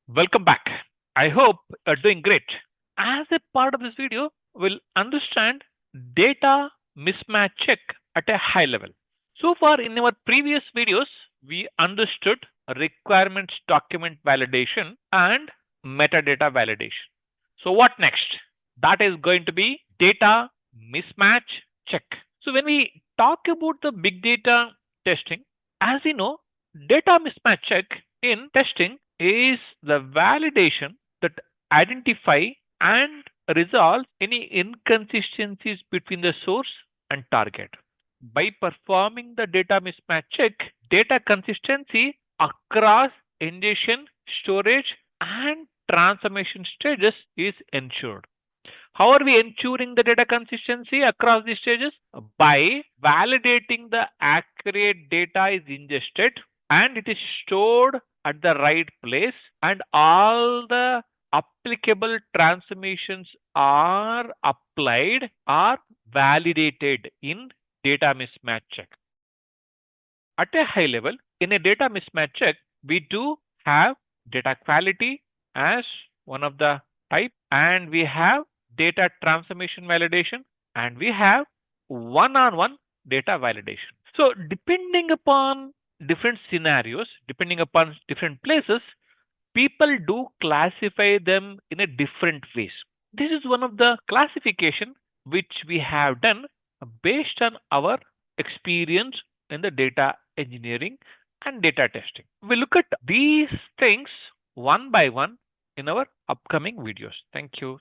Welcome back. I hope you're doing great. As a part of this video, we'll understand data mismatch check at a high level. So far in our previous videos, we understood requirements document validation and metadata validation. So what next? That is going to be data mismatch check. So when we talk about the big data testing, as you know, data mismatch check in testing is the validation that identify and resolve any inconsistencies between the source and target. By performing the data mismatch check, data consistency across ingestion, storage, and transformation stages is ensured. How are we ensuring the data consistency across these stages? By validating the accurate data is ingested and it is stored at the right place and all the applicable transformations are applied or validated in data mismatch check. At a high level, in a data mismatch check, we do have data quality as one of the type, and we have data transformation validation, and we have one-on-one data validation. So depending upon different scenarios, depending upon different places, people do classify them in a different ways. This is one of the classification which we have done based on our experience in the data engineering and data testing. We look at these things one by one in our upcoming videos. Thank you.